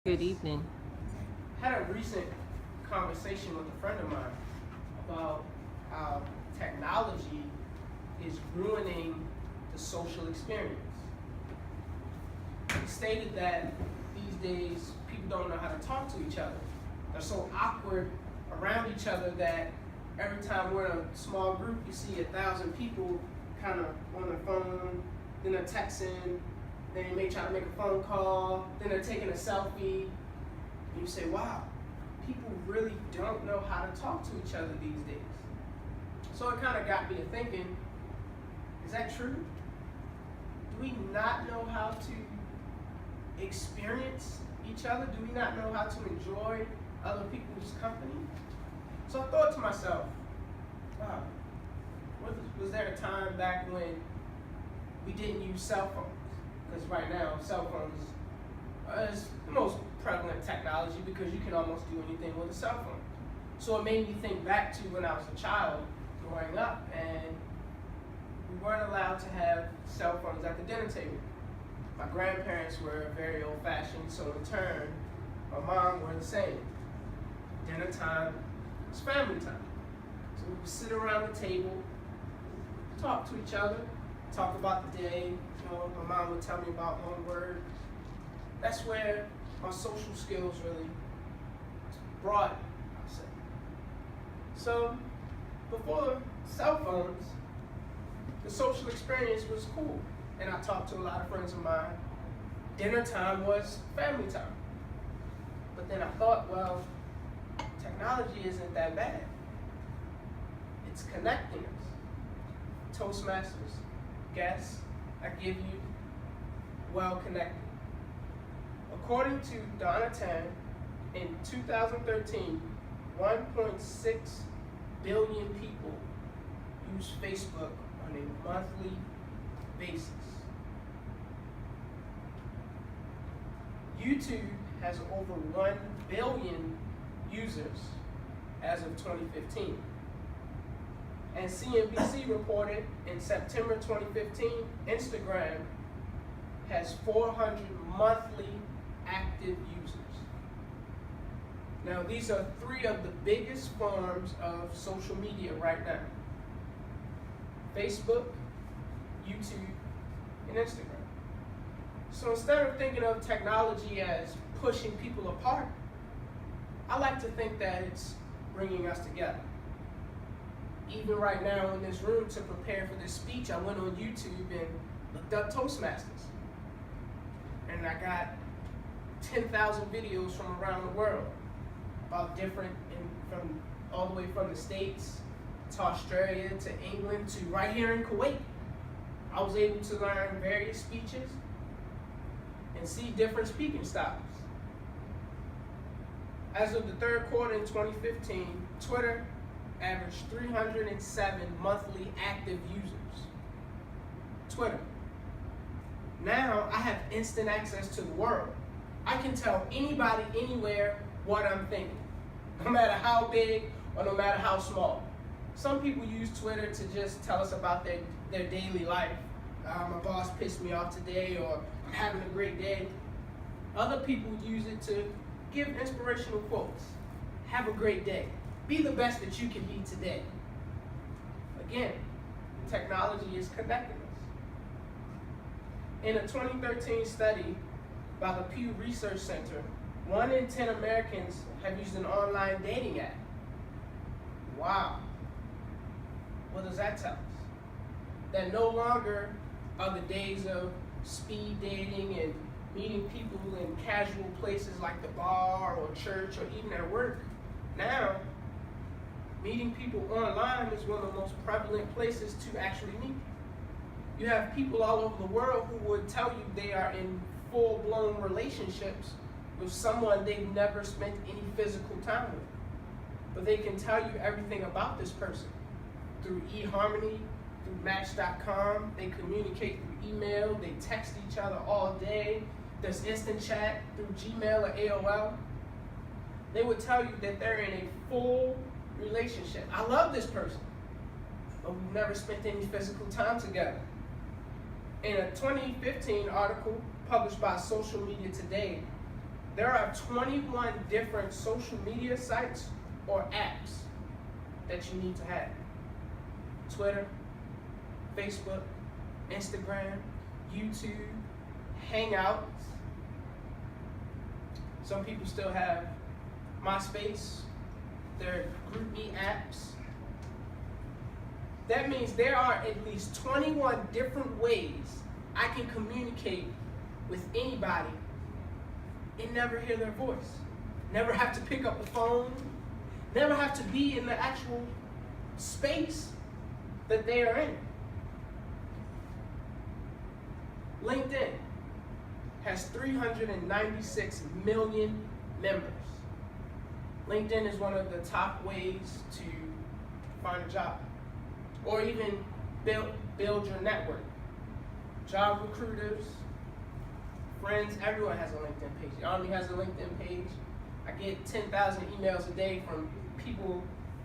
Good evening. Had a recent conversation with a friend of mine about how technology is ruining the social experience. He stated that these days people don't know how to talk to each other. They're so awkward around each other that every time we're in a small group, you see 1,000 people kind of on their phone, then they're texting, then they may try to make a phone call, then they're taking a selfie. And you say, wow, people really don't know how to talk to each other these days. So it kind of got me to thinking, is that true? Do we not know how to experience each other? Do we not know how to enjoy other people's company? So I thought to myself, wow, was there a time back when we didn't use cell phones? Because right now, cell phones is the most prevalent technology because you can almost do anything with a cell phone. So it made me think back to when I was a child growing up, and we weren't allowed to have cell phones at the dinner table. My grandparents were very old-fashioned, so in turn, my mom were the same. Dinner time was family time. So we would sit around the table, talk to each other, talk about the day. My mom would tell me about one word. That's where my social skills really broadened, I'll say. So before cell phones, the social experience was cool. And I talked to a lot of friends of mine. Dinner time was family time. But then I thought, well, technology isn't that bad. It's connecting us. Toastmasters, guests, I give you well connected. According to Donna Tan, in 2013, 1.6 billion people use Facebook on a monthly basis. YouTube has over 1 billion users as of 2015. And CNBC reported in September 2015, Instagram has 400 monthly active users. Now, these are 3 of the biggest forms of social media right now: Facebook, YouTube, and Instagram. So instead of thinking of technology as pushing people apart, I like to think that it's bringing us together. Even right now in this room, to prepare for this speech, I went on YouTube and looked up Toastmasters. And I got 10,000 videos from around the world about from all the way from the States to Australia to England to right here in Kuwait. I was able to learn various speeches and see different speaking styles. As of the third quarter in 2015, Twitter averaged 307 monthly active users. Twitter. Now I have instant access to the world. I can tell anybody anywhere what I'm thinking, no matter how big or no matter how small. Some people use Twitter to just tell us about their daily life. My boss pissed me off today, or I'm having a great day. Other people use it to give inspirational quotes. Have a great day. Be the best that you can be today. Again, technology is connecting us. In a 2013 study by the Pew Research Center, 1 in 10 Americans have used an online dating app. Wow. What does that tell us? That no longer are the days of speed dating and meeting people in casual places like the bar or church or even at work. Now, meeting people online is one of the most prevalent places to actually meet. You have people all over the world who would tell you they are in full-blown relationships with someone they've never spent any physical time with. But they can tell you everything about this person through eHarmony, through Match.com. They communicate through email. They text each other all day. There's instant chat through Gmail or AOL. They would tell you that they're in a full relationship. I love this person, but we've never spent any physical time together. In a 2015 article published by Social Media Today, There are 21 different social media sites or apps that you need to have. Twitter, Facebook, Instagram, YouTube, Hangouts. Some people still have MySpace, their GroupMe apps. That means there are at least 21 different ways I can communicate with anybody and never hear their voice. Never have to pick up the phone. Never have to be in the actual space that they are in. LinkedIn has 396 million members. LinkedIn is one of the top ways to find a job or even build your network. Job recruiters, friends, everyone has a LinkedIn page. The Army has a LinkedIn page. I get 10,000 emails a day from people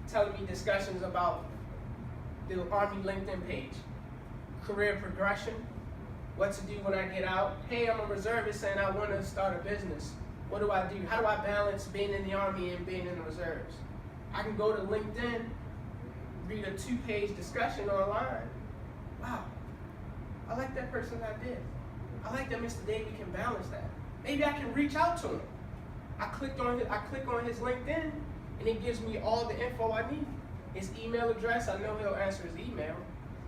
telling me discussions about the Army LinkedIn page. Career progression, what to do when I get out. Hey, I'm a reservist and I want to start a business. What do I do? How do I balance being in the Army and being in the reserves? I can go to LinkedIn, read a 2-page discussion online. Wow, I like that person's idea. I like that Mr. Davey can balance that. Maybe I can reach out to him. I click on his LinkedIn and it gives me all the info I need. His email address, I know he'll answer his email.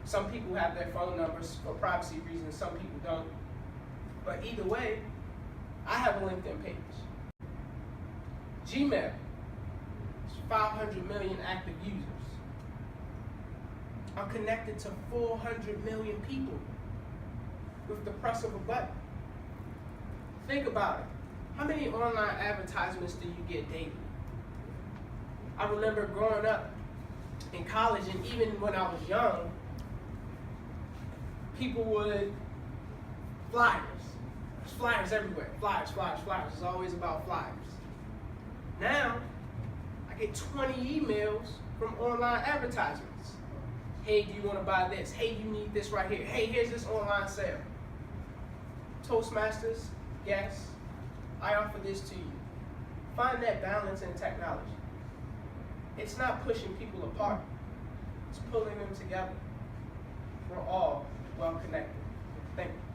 Some people have their phone numbers for privacy reasons, some people don't. But either way, I have a LinkedIn page. Gmail, it's 500 million active users. I'm connected to 400 million people with the press of a button. Think about it. How many online advertisements do you get daily? I remember growing up in college, and even when I was young, people would flyers. There's flyers everywhere. Flyers. It's always about flyers. Now, I get 20 emails from online advertisements. Hey, do you want to buy this? Hey, you need this right here. Hey, here's this online sale. Toastmasters, yes, I offer this to you. Find that balance in technology. It's not pushing people apart. It's pulling them together. We're all well connected. Thank you.